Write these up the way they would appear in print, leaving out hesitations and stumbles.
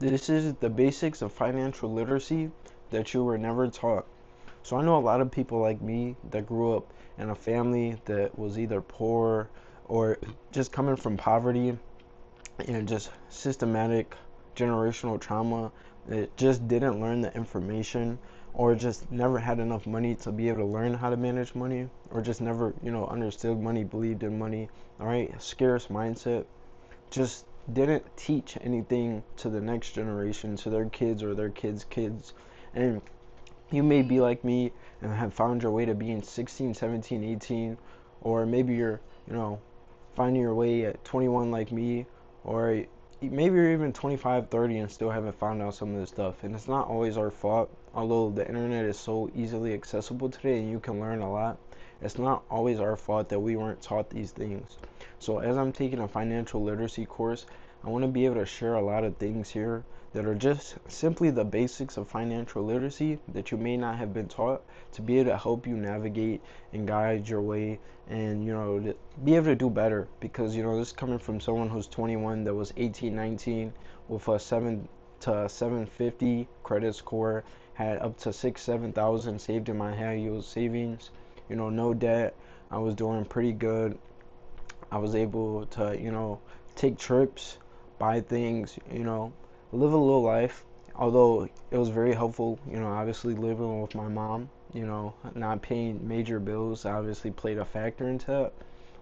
This is the basics of financial literacy that you were never taught. So I know a lot of people like me that grew up in a family that was either poor or just coming from poverty and just systematic generational trauma that just didn't learn the information or just never had enough money to be able to learn how to manage money or just never, understood money, believed in money, all right, scarce mindset, just didn't teach anything to the next generation, to their kids or their kids' kids. And you may be like me and have found your way to being 16, 17, 18, or maybe you're, you know, finding your way at 21 like me, or maybe you're even 25, 30 and still haven't found out some of this stuff. And it's not always our fault, although the internet is so easily accessible today and you can learn a lot. It's not always our fault that we weren't taught these things. So as I'm taking a financial literacy course, I want to be able to share a lot of things here that are just simply the basics of financial literacy that you may not have been taught, to be able to help you navigate and guide your way and to be able to do better. Because this is coming from someone who's 21 that was 18, 19 with a 7 to 750 credit score, had up to 6, 7 thousand saved in my high yield savings, no debt. I was doing pretty good. I was able to, take trips, buy things, live a little life. Although it was very helpful, obviously living with my mom, not paying major bills obviously played a factor into it.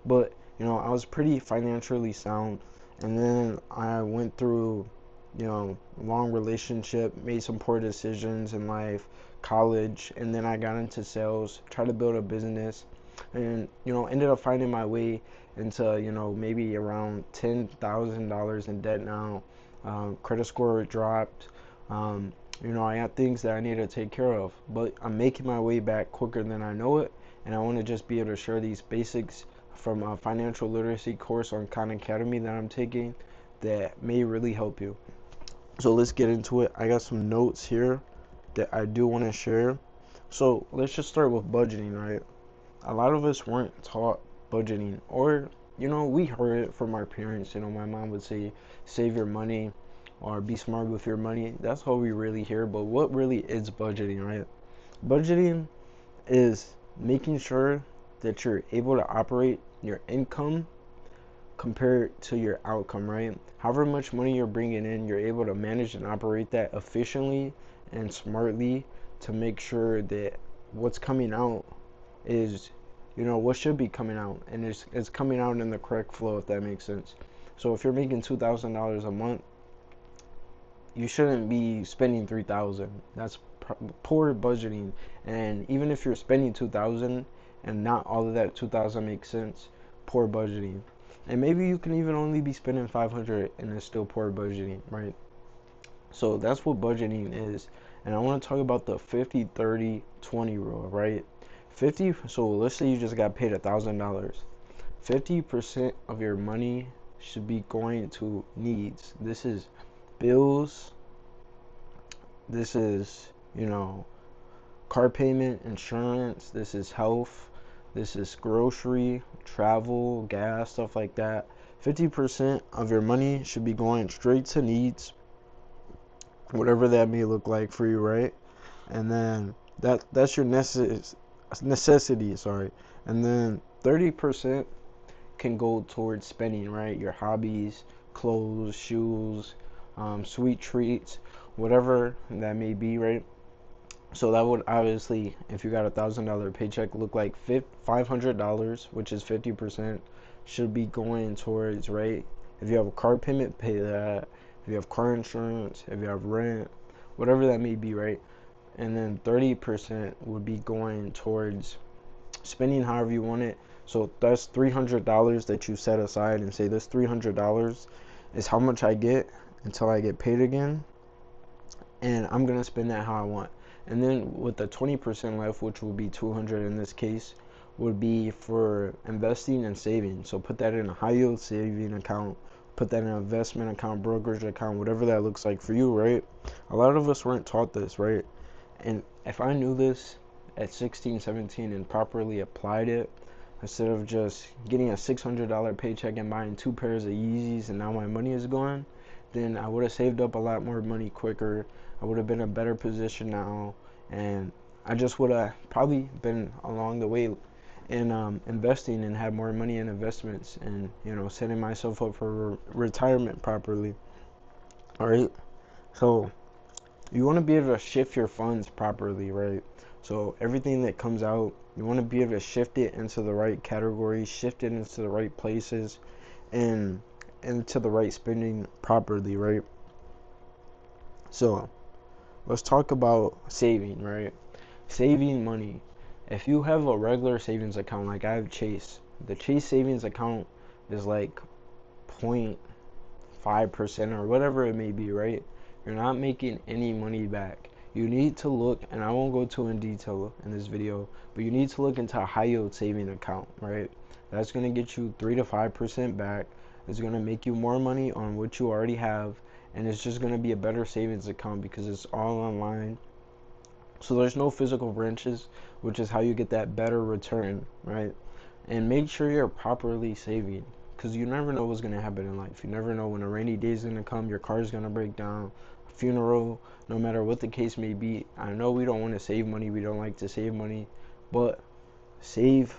But, I was pretty financially sound. And then I went through, long relationship, made some poor decisions in life, college, and then I got into sales, tried to build a business, and ended up finding my way into maybe around $10,000 in debt now. Credit score dropped. I had things that I need to take care of, but I'm making my way back quicker than I know it. And I want to just be able to share these basics from a financial literacy course on Khan Academy that I'm taking that may really help you. So let's get into it. I got some notes here that I do want to share. So let's just start with budgeting, right? A lot of us weren't taught budgeting, or we heard it from our parents. My mom would say save your money or be smart with your money. That's all we really hear. But what really is budgeting, right? Budgeting is making sure that you're able to operate your income compared to your outcome, right? However much money you're bringing in, you're able to manage and operate that efficiently and smartly to make sure that what's coming out is what should be coming out, and it's coming out in the correct flow, if that makes sense. So if you're making $2,000 a month, you shouldn't be spending 3,000. That's poor budgeting. And even if you're spending 2,000 and not all of that 2,000 makes sense, poor budgeting. And maybe you can even only be spending 500 and it's still poor budgeting, right? So that's what budgeting is. And I want to talk about the 50-30-20 rule, right? 50, so let's say you just got paid $1,000. 50% of your money should be going to needs. This is bills. This is, car payment, insurance. This is health. This is grocery, travel, gas, stuff like that. 50% of your money should be going straight to needs, whatever that may look like for you, right? And then that's your necessity, sorry. And then 30% can go towards spending, right? Your hobbies, clothes, shoes, sweet treats, whatever that may be, right? So that would obviously, if you got $1,000 paycheck, look like $500, which is 50%, should be going towards, right? If you have a car payment, pay that. If you have car insurance, if you have rent, whatever that may be, right? And then 30% would be going towards spending however you want it. So that's $300 that you set aside and say this $300 is how much I get until I get paid again, and I'm gonna spend that how I want. And then with the 20% left, which will be 200 in this case, would be for investing and saving. So put that in a high yield saving account, put that in an investment account, brokerage account, whatever that looks like for you, right? A lot of us weren't taught this, right? And if I knew this at 16, 17 and properly applied it, instead of just getting a $600 paycheck and buying two pairs of Yeezys and now my money is gone, then I would have saved up a lot more money quicker. I would have been in a better position now, and I just would have probably been along the way in investing and had more money in investments and setting myself up for retirement properly. All right, so you want to be able to shift your funds properly, right? So everything that comes out, you want to be able to shift it into the right categories, shift it into the right places, and into the right spending properly, right? So let's talk about saving, right? Saving money. If you have a regular savings account like I have Chase, the Chase savings account is like 0.5% or whatever it may be, right? You're not making any money back. You need to look, and I won't go too in detail in this video, but you need to look into a high yield saving account, right? That's going to get you 3 to 5% back. It's going to make you more money on what you already have, and it's just going to be a better savings account because it's all online. So there's no physical branches, which is how you get that better return, right? And make sure you're properly saving because you never know what's going to happen in life. You never know when a rainy day is going to come, your car is going to break down, a funeral, no matter what the case may be. I know we don't want to save money, we don't like to save money, but save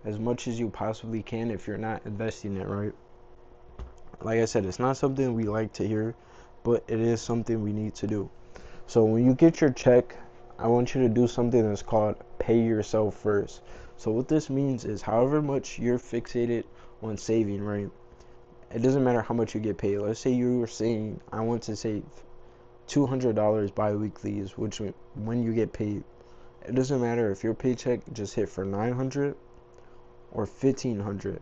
as much as you possibly can if you're not investing it, right? Like I said, it's not something we like to hear, but it is something we need to do. So when you get your check, I want you to do something that's called pay yourself first. So what this means is however much you're fixated on saving, right? It doesn't matter how much you get paid. Let's say you were saying, I want to save $200 bi-weekly is which when you get paid. It doesn't matter if your paycheck just hit for $900 or $1,500.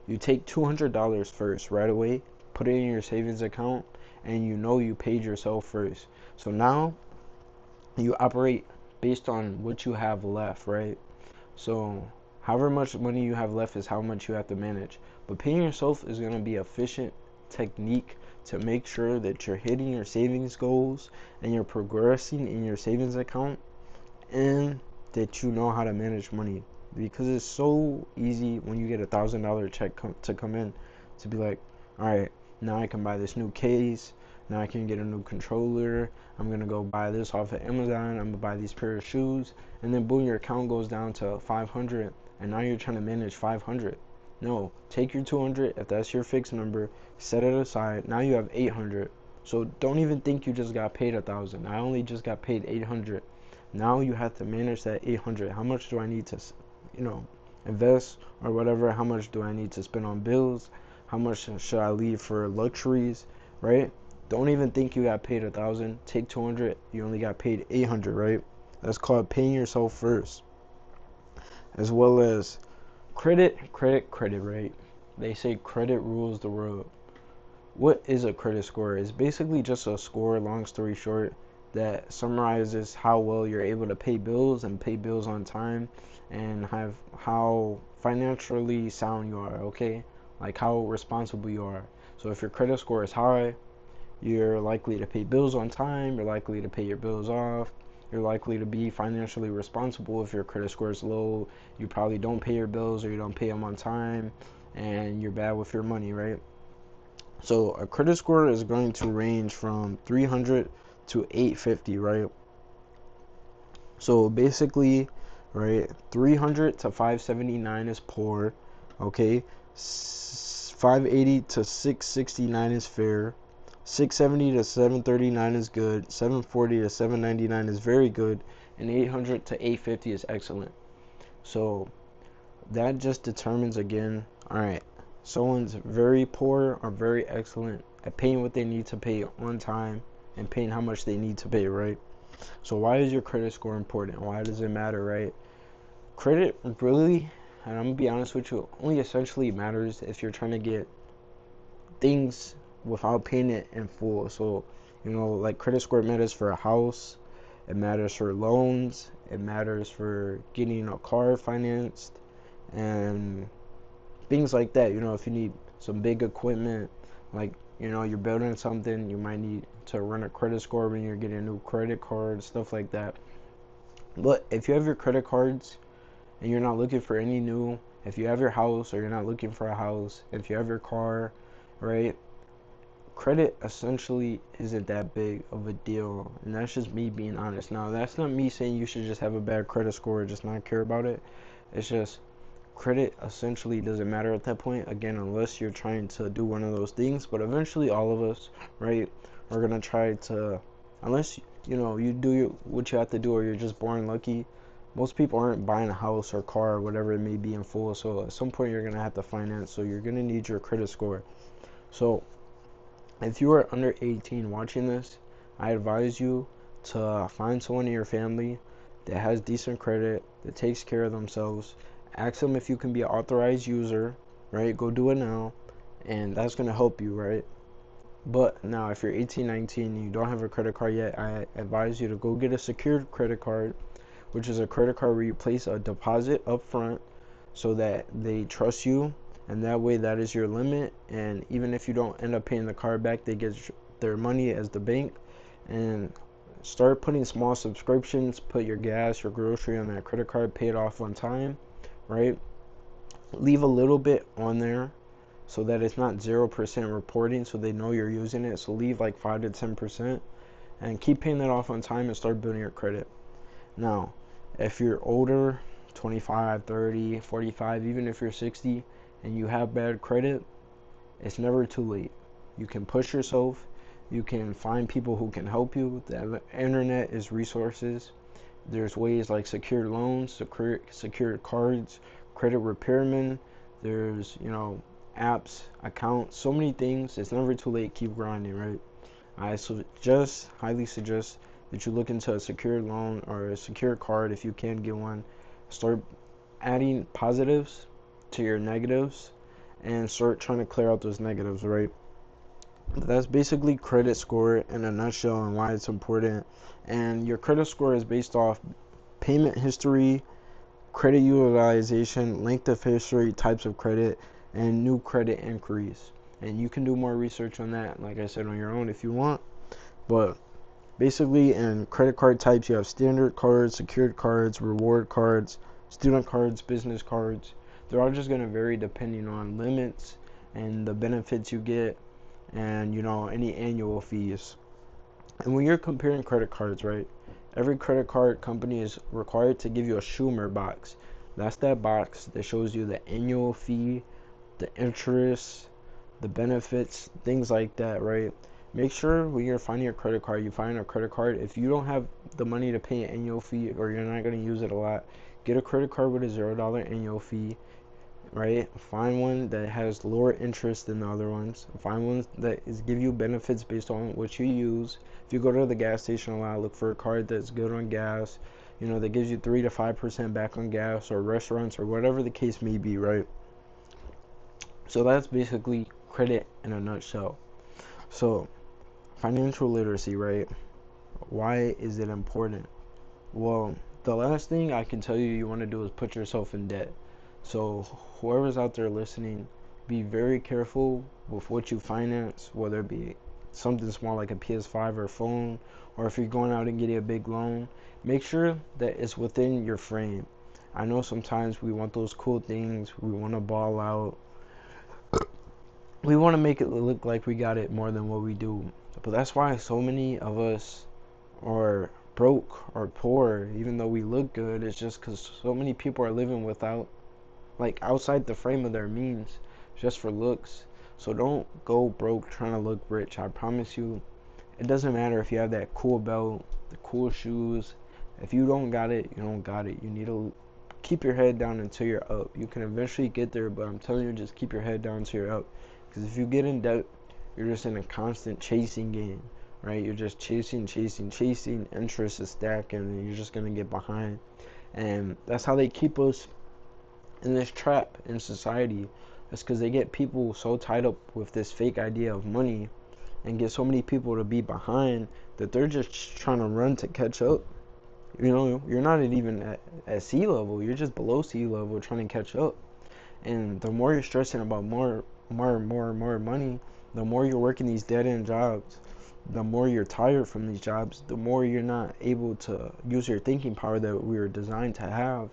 You take $200 first right away, put it in your savings account, and you paid yourself first. So now you operate based on what you have left, right? So however much money you have left is how much you have to manage. But paying yourself is going to be an efficient technique to make sure that you're hitting your savings goals and you're progressing in your savings account and that you know how to manage money. Because it's so easy when you get $1,000 check to come in to be like, all right, now I can buy this new case. Now I can get a new controller. I'm going to go buy this off of Amazon. I'm going to buy these pair of shoes. And then boom, your account goes down to 500. And now you're trying to manage 500. No, take your 200 if that's your fixed number, set it aside. Now you have 800. So don't even think you just got paid 1,000. I only just got paid 800. Now you have to manage that 800. How much do I need to, invest or whatever? How much do I need to spend on bills? How much should I leave for luxuries, right? Don't even think you got paid 1,000. Take 200. You only got paid 800, right? That's called paying yourself first. As well as credit, right? They say credit rules the world. What is a credit score? It's basically just a score, long story short, that summarizes how well you're able to pay bills and pay bills on time and have how financially sound you are, okay? Like how responsible you are. So if your credit score is high, you're likely to pay bills on time, you're likely to pay your bills off, you're likely to be financially responsible. If your credit score is low, you probably don't pay your bills or you don't pay them on time and you're bad with your money, right? So a credit score is going to range from 300 to 850, right? So basically, right, 300 to 579 is poor, okay? 580 to 669 is fair. 670 to 739 is good. 740 to 799 is very good. And 800 to 850 is excellent. So that just determines again, all right, someone's very poor or very excellent at paying what they need to pay on time and paying how much they need to pay, right? So why is your credit score important? Why does it matter, right? Credit really, and I'm gonna be honest with you, only essentially matters if you're trying to get things without paying it in full. So, like credit score matters for a house, it matters for loans, it matters for getting a car financed, and things like that. If you need some big equipment, like you're building something, you might need to run a credit score when you're getting a new credit card, stuff like that. But if you have your credit cards and you're not looking for any new, if you have your house or you're not looking for a house, if you have your car, right, credit essentially isn't that big of a deal, and that's just me being honest. Now, that's not me saying you should just have a bad credit score or just not care about it. It's just credit essentially doesn't matter at that point, again, unless you're trying to do one of those things. But eventually all of us, right, are gonna try to, unless you do what you have to do, or you're just born lucky. Most people aren't buying a house or car or whatever it may be in full, so at some point you're gonna have to finance, so you're gonna need your credit score. So if you are under 18 watching this, I advise you to find someone in your family that has decent credit, that takes care of themselves. Ask them if you can be an authorized user, right? Go do it now, and that's going to help you, right? But now, if you're 18, 19, and you don't have a credit card yet, I advise you to go get a secured credit card, which is a credit card where you place a deposit up front so that they trust you, and that way that is your limit. And even if you don't end up paying the card back, they get their money as the bank. And start putting small subscriptions, put your gas, your grocery on that credit card, pay it off on time, right? Leave a little bit on there so that it's not 0% reporting, so they know you're using it. So leave like 5 to 10% and keep paying that off on time and start building your credit. Now, if you're older, 25, 30, 45, even if you're 60 and you have bad credit, it's never too late. You can push yourself. You can find people who can help you. The internet is resources. There's ways like secured loans, secured cards, credit repairmen. There's, apps, accounts, so many things. It's never too late. Keep grinding, right? I highly suggest that you look into a secured loan or a secured card if you can get one. Start adding positives to your negatives and start trying to clear out those negatives, right? But that's basically credit score in a nutshell and why it's important. And your credit score is based off payment history, credit utilization, length of history, types of credit, and new credit inquiries. And you can do more research on that, like I said, on your own if you want. But basically, in credit card types, you have standard cards, secured cards, reward cards, student cards, business cards. They're all just going to vary depending on limits and the benefits you get, and any annual fees. And when you're comparing credit cards, right, every credit card company is required to give you a Schumer box. That's that box that shows you the annual fee, the interest, the benefits, things like that, right? Make sure when you're finding a credit card, you find a credit card. If you don't have the money to pay an annual fee, or you're not going to use it a lot, get a credit card with a $0 annual fee, right? Find one that has lower interest than the other ones. Find ones that give you benefits based on what you use. If you go to the gas station a lot, look for a card that's good on gas, that gives you 3 to 5% back on gas, or restaurants, or whatever the case may be, right? So that's basically credit in a nutshell. So financial literacy, right? Why is it important? Well, the last thing I can tell you want to do is put yourself in debt. So whoever's out there listening, be very careful with what you finance, whether it be something small like a PS5 or a phone, or if you're going out and getting a big loan. Make sure that it's within your frame. I know sometimes we want those cool things, we want to ball out, we want to make it look like we got it more than what we do. But that's why so many of us are broke or poor, even though we look good. It's just because so many people are living without, like, outside the frame of their means, just for looks. So don't go broke trying to look rich. I promise you, it doesn't matter if you have that cool belt, the cool shoes. If you don't got it, you don't got it. You need to keep your head down until you're up. You can eventually get there, but I'm telling you, just keep your head down until you're up. Because if you get in debt, you're just in a constant chasing game, right? You're just chasing. Interest is stacking, and you're just going to get behind. And that's how they keep us in this trap in society. That's because they get people so tied up with this fake idea of money, and get so many people to be behind, that they're just trying to run to catch up. You're not even at sea level. You're just below sea level trying to catch up. And the more you're stressing about more money, the more you're working these dead-end jobs, the more you're tired from these jobs, the more you're not able to use your thinking power that we were designed to have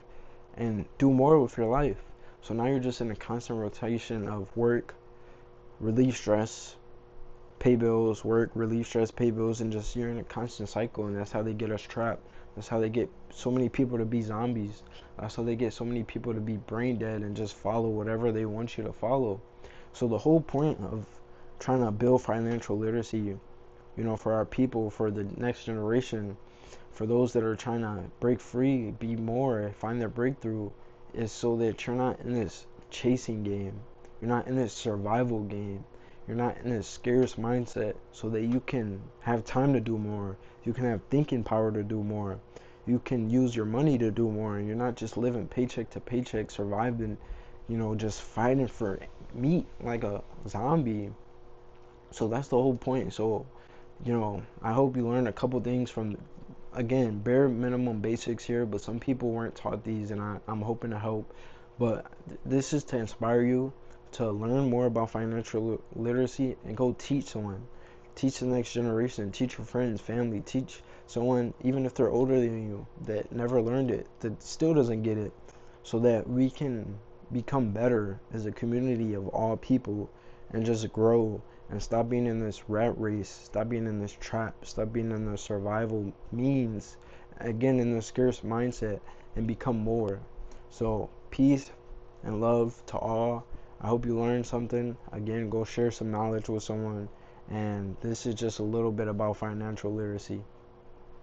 and do more with your life. So now you're just in a constant rotation of work, relieve stress, pay bills, work, relieve stress, pay bills, and just you're in a constant cycle, and that's how they get us trapped. That's how they get so many people to be zombies. That's how they get so many people to be brain dead and just follow whatever they want you to follow. So the whole point of trying to build financial literacy, for our people, for the next generation, for those that are trying to break free, be more, find their breakthrough, is so that you're not in this chasing game. You're not in this survival game. You're not in this scarce mindset, so that you can have time to do more. You can have thinking power to do more. You can use your money to do more, and you're not just living paycheck to paycheck, surviving, just fighting for meat like a zombie. So that's the whole point. So, I hope you learned a couple things from, again, bare minimum basics here, but some people weren't taught these, and I'm hoping to help. But this is to inspire you to learn more about financial literacy and go teach someone. Teach the next generation, teach your friends, family, teach someone, even if they're older than you, that never learned it, that still doesn't get it, so that we can become better as a community of all people and just grow and stop being in this rat race, stop being in this trap, stop being in the survival means, again, in the scarce mindset, and become more. So, peace and love to all. I hope you learned something. Again, go share some knowledge with someone. And this is just a little bit about financial literacy.